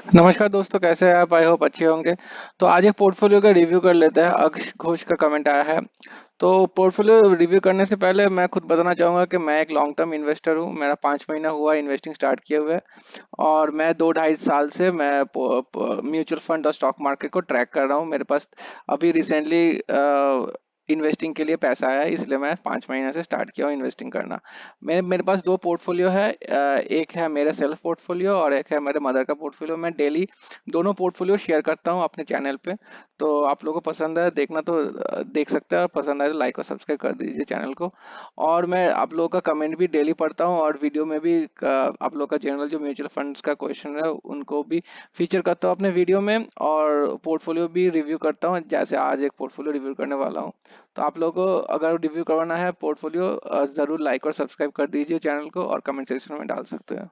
नमस्कार दोस्तों, कैसे हैं आप? आई होप अच्छे होंगे। तो आज एक पोर्टफोलियो का रिव्यू कर लेते हैं। अक्ष घोष का कमेंट आया है। तो पोर्टफोलियो रिव्यू करने से पहले मैं खुद बताना चाहूंगा कि मैं एक लॉन्ग टर्म इन्वेस्टर हूं। मेरा 5 महीना हुआ इन्वेस्टिंग स्टार्ट किए हुए। और मैं 2 ढाई साल से मैं म्यूचुअल फंड और स्टॉक मार्केट को ट्रैक कर रहा हूं। मेरे पास अभी रिसेंटली इन्वेस्टिंग के लिए पैसा आया है, इसलिए मैं 5 महीने से स्टार्ट किया हूँ इन्वेस्टिंग करना। मेरे मेरे पास दो पोर्टफोलियो है। एक है मेरा सेल्फ पोर्टफोलियो और एक है मेरे मदर का पोर्टफोलियो। मैं डेली दोनों पोर्टफोलियो शेयर करता हूँ अपने चैनल पे। तो आप लोगों को पसंद है देखना तो देख सकते हैं, और पसंद आए तो लाइक और सब्सक्राइब कर दीजिए चैनल को। और मैं आप लोगों का कमेंट भी डेली पढ़ता हूँ, और वीडियो में भी आप लोगों का जनरल जो म्यूचुअल फंड्स का क्वेश्चन है उनको भी फीचर करता हूँ अपने वीडियो में। और पोर्टफोलियो भी रिव्यू करता हूँ, जैसे आज एक पोर्टफोलियो रिव्यू करने वाला हूँ। तो आप लोगों को अगर रिव्यू करवाना है पोर्टफोलियो, जरूर लाइक और सब्सक्राइब कर दीजिए चैनल को, और कमेंट सेक्शन में डाल सकते हैं।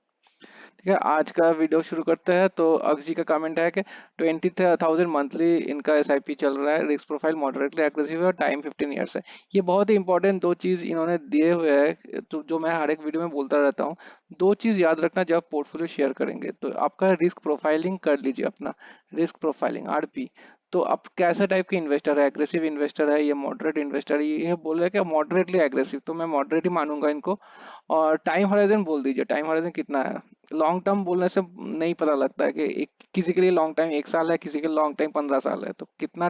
ठीक है, आज का वीडियो शुरू करते हैं। तो अक्ष जी का कमेंट है कि 20,000 मंथली इनका एसआईपी चल रहा है, रिस्क प्रोफाइल मॉडरेटली एग्रेसिव है और टाइम 15 ईयर्स है। ये बहुत ही इंपॉर्टेंट दो चीज इन्होंने दिए हुए हैं, तो जो मैं हर एक वीडियो में बोलता रहता हूँ। दो चीज याद रखना जब पोर्टफोलियो शेयर करेंगे, तो आपका रिस्क प्रोफाइलिंग कर लीजिए अपना। Risk profiling RP. तो आप कैसा टाइप के इन्वेस्टर है, एग्रेसिव इन्वेस्टर है या मॉडरेट इन्वेस्टर है? ये बोल रहे हैं कि मॉडरेटली एग्रेसिव, तो मैं मॉडरेट ही मानूंगा इनको। और टाइम हॉराइजन बोल दीजिए, टाइम हॉराइजन कितना है। लॉन्ग टर्म बोलने से नहीं पता लगता है कि किसी के लिए लॉन्ग टाइम 1 साल है, किसी के लिए लॉन्ग टाइम 15 साल है। तो कितना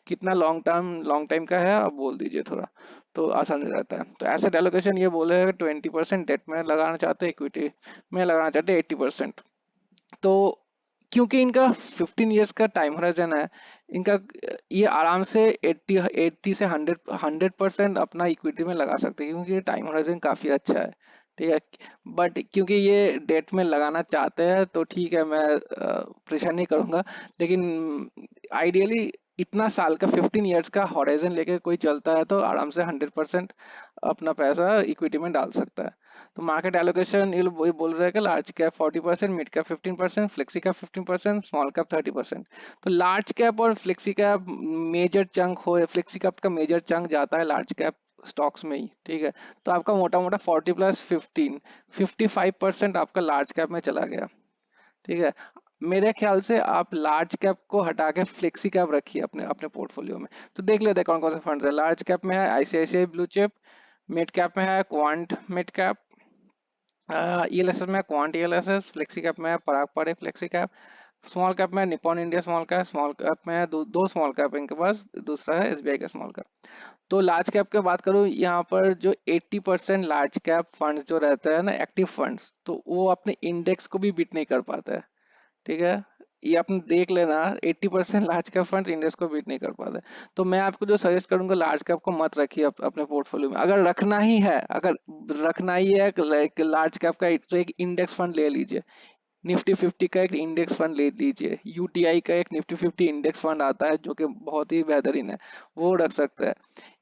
कितना लॉन्ग टाइम का है आप बोल दीजिए थोड़ा, तो आसान हो जाता है। तो एसेट एलोकेशन ये बोले है 20% डेट में लगाना चाहते हैं, इक्विटी में लगाना चाहते हैं 80%। तो क्योंकि इनका 15 ईयर्स का टाइम होराइजन है, इनका ये आराम से 80 से 100% अपना इक्विटी में लगा सकते हैं, क्योंकि ये टाइम होराइजन काफी अच्छा है। ठीक है। बट क्योंकि ये डेट में लगाना चाहते हैं तो ठीक है, मैं प्रेशर नहीं करूंगा। लेकिन आइडियली इतना साल का 15 ईयर्स का हॉराइजन लेके कोई चलता है तो आराम से 100% अपना पैसा इक्विटी में डाल सकता है। तो मार्केट एलोकेशन ये लोग वही बोल रहे हैं कि large cap 40%, mid cap 15%, flexi cap 15%, small cap 30%। तो लार्ज कैप और फ्लेक्सी कैप मेजर चंक हो, फ्लेक्सी कैप का मेजर चंक जाता है लार्ज कैप स्टॉक्स में ही। ठीक है। तो आपका मोटा मोटा 40 + 15 55% आपका लार्ज कैप में चला गया। ठीक है। मेरे ख्याल से आप लार्ज कैप को हटा के फ्लेक्सी कैप रखिए अपने अपने पोर्टफोलियो में। तो देख लेते हैं कौन कौन से फंड्स है। लार्ज कैप में है ICICI blue chip, mid cap में है क्वांट मिड कैप, ईएलएसएस में क्वांट ईएलएसएस, फ्लेक्सी कैप में है पराग पाड़े फ्लेक्सी कैप, स्मॉल कैप में Nippon India small cap, small cap में है दो स्मॉल कैप इनके पास, दूसरा है एसबीआई का स्मॉल कैप। तो लार्ज कैप की बात करूं, यहाँ पर जो 80% लार्ज कैप फंड्स जो रहते हैं ना, एक्टिव फंड्स, तो वो अपने इंडेक्स को भी बीट नहीं कर पाते हैं। ठीक है। ये आपने देख लेना, 80% लार्ज कैप फंड्स इंडेक्स को बीट नहीं कर पाते। तो मैं आपको जो सजेस्ट करूंगा, लार्ज कैप को मत रखिए अपने पोर्टफोलियो में। अगर रखना ही है, अगर रखना ही है लाइक लार्ज कैप का, तो एक इंडेक्स फंड ले लीजिए। निफ्टी 50 का एक इंडेक्स फंड ले लीजिए। यूटीआई का एक निफ्टी 50 इंडेक्स फंड आता है जो कि बहुत ही बेहतरीन है, वो रख सकते हैं।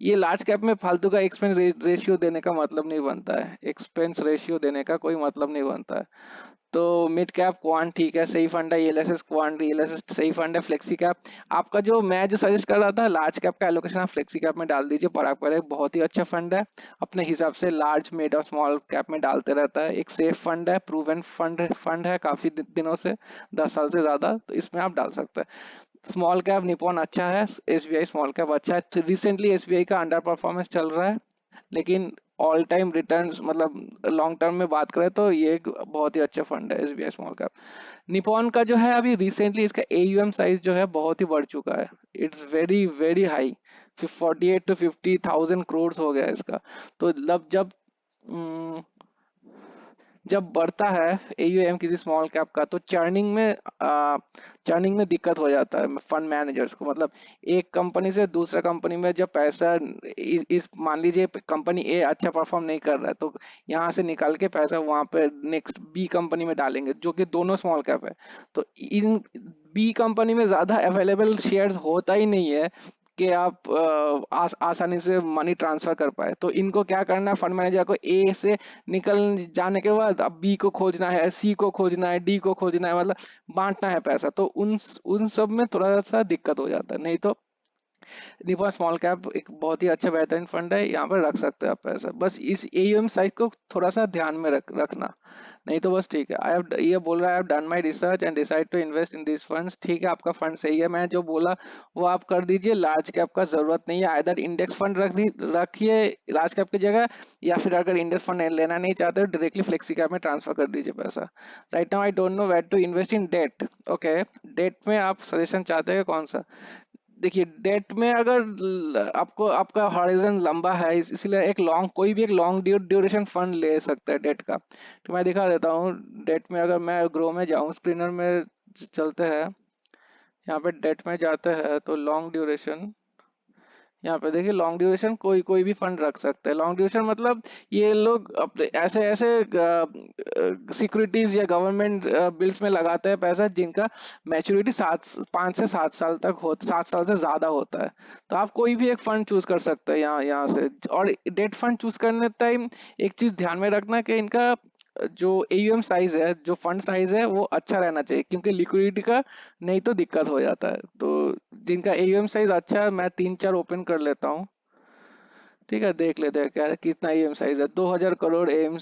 ये लार्ज कैप में फालतू का एक्सपेंस रेशियो देने का मतलब नहीं बनता है, एक्सपेंस रेशियो देने का कोई मतलब नहीं बनता है। तो मिड कैप क्वांट ठीक है, सही फंड है। ईएलएसएस क्वांट ईएलएसएस सही फंड है। फ्लेक्सी कैप आपका जो मैं जो सजेस्ट कर रहा था, लार्ज कैप का एलोकेशन आप फ्लेक्सी कैप में डाल दीजिए। पराग पर एक बहुत ही अच्छा फंड है, अपने हिसाब से लार्ज मिड और स्मॉल कैप में डालते रहता है। एक सेफ फंड है, प्रूवन फंड है काफी दिनों से, 10 साल से ज्यादा, तो इसमें आप डाल सकते हैं। स्मॉल कैप निपॉन अच्छा है, एसबीआई स्मॉल कैप अच्छा है। रिसेंटली एसबीआई का अंडर परफॉर्मेंस चल रहा है, लेकिन ऑल टाइम रिटर्न्स मतलब लॉन्ग टर्म में बात करें तो ये एक बहुत ही अच्छा फंड है एसबीआई स्मॉल कैप। निपॉन का जो है अभी रिसेंटली इसका एयूएम साइज जो है बहुत ही बढ़ चुका है। It's very very high, 48 to 50 thousand crore हो गया है इसका। तो जब जब बढ़ता है एयूएम किसी स्मॉल कैप का, तो चर्निंग में दिक्कत हो जाता है फंड मैनेजर्स को। मतलब एक कंपनी से दूसरा कंपनी में जब पैसा इस मान लीजिए कंपनी ए अच्छा परफॉर्म नहीं कर रहा है, तो यहाँ से निकाल के पैसा वहां पे नेक्स्ट बी कंपनी में डालेंगे, जो कि दोनों स्मॉल कैप है। तो इन बी कंपनी में ज्यादा अवेलेबल शेयर्स होता ही नहीं है कि आप आसानी से मनी ट्रांसफर कर पाए। तो इनको क्या करना है, फंड मैनेजर को ए से निकल जाने के बाद अब बी को खोजना है, सी को खोजना है, डी को खोजना है, मतलब बांटना है पैसा। तो उन उन सब में थोड़ा सा दिक्कत हो जाता है। नहीं तो निपॉन स्मॉल कैप एक बहुत ही अच्छा बेहतरीन फंड है, यहाँ पर रख सकते हैं आप पैसा। बस इस एयूएम साइज को थोड़ा सा ध्यान में रखना, नहीं तो बस ठीक है। आई हैव, ये बोल रहा है, I have done my research and decide to invest in this funds. ठीक है, आपका फंड सही है, मैं जो बोला वो आप कर दीजिए। लार्ज कैप का जरूरत नहीं है, आइदर इंडेक्स फंड रखिए लार्ज कैप की जगह, या फिर अगर इंडेक्स फंड लेना नहीं चाहते हो डायरेक्टली फ्लेक्सी कैप में ट्रांसफर कर दीजिए पैसा। Right now I don't know where to invest in debt. Okay, debt में आप सजेशन चाहते हैं कौन सा? देखिए, डेट में अगर आपको आपका हॉरिजन लंबा है, इसलिए एक लॉन्ग, कोई भी एक लॉन्ग ड्यूरेशन फंड ले सकता है डेट का। तो मैं दिखा देता हूँ। डेट में अगर मैं ग्रो में जाऊँ, स्क्रीनर में चलते हैं, यहाँ पे डेट में जाते हैं तो लॉन्ग ड्यूरेशन, यहाँ पे देखिए लॉन्ग ड्यूरेशन कोई कोई भी फंड रख सकते हैं। लॉन्ग ड्यूरेशन मतलब ये लोग अपने ऐसे ऐसे सिक्योरिटीज या गवर्नमेंट बिल्स में लगाते हैं पैसा जिनका मैच्योरिटी 5 से 7 साल तक हो, 7 साल से ज्यादा होता है। तो आप कोई भी एक फंड चूज कर सकते हैं यहाँ से। और डेट फंड चूज करने टाइम एक चीज ध्यान में रखना कि इनका जो एयूएम साइज है, जो फंड साइज है, वो अच्छा रहना चाहिए, क्योंकि लिक्विडिटी का नहीं तो दिक्कत हो जाता है। तो जिनका एयूएम साइज अच्छा है, मैं 3-4 ओपन कर लेता हूँ। ठीक है, देख लेते हैं क्या कितना एयूएम साइज है। 2000 करोड़ एयूएम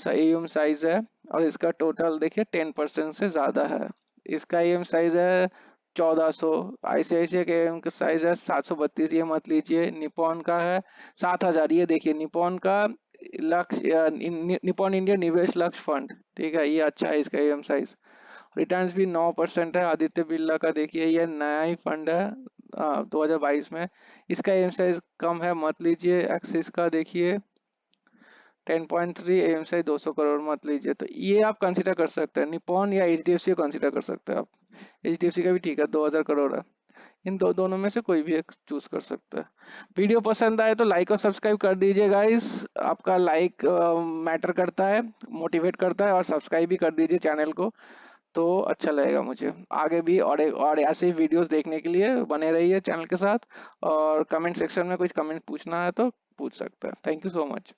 साइज है, और इसका टोटल देखिए 10% से ज्यादा है। इसका एयूएम साइज है 1400। आईसीआईसीआई के एयूएम का साइज है 732, ये मत लीजिए। निपॉन का है 7000, ये देखिए निपॉन का लक्ष्य, निपॉन इंडिया निवेश लक्ष्य फंड। ठीक है, ये अच्छा है, इसका एयूएम साइज। रिटर्न्स भी 9% है। आदित्य बिरला का देखिए, ये नया ही फंड है 2022 में। इसका एम साइज कम है, मत लीजिए। एक्सिस का देखिए 10.3, एम साइज 200 करोड़, मत लीजिए। तो ये आप कंसिडर कर सकते हैं, निपॉन या एचडीएफसी को कंसिडर कर सकते हैं आप। एचडीएफसी का भी ठीक है, 2000 करोड़ है। इन दोनों में से कोई भी एक चूज कर सकते हैं। वीडियो पसंद आए तो लाइक और सब्सक्राइब कर दीजिए गाइस। आपका लाइक मैटर करता है, मोटिवेट करता है, और सब्सक्राइब भी कर दीजिए चैनल को, तो अच्छा लगेगा मुझे आगे भी। और ऐसे ही वीडियोस देखने के लिए बने रहिए चैनल के साथ। और कमेंट सेक्शन में कुछ कमेंट पूछना है तो पूछ सकते हैं। Thank you so much.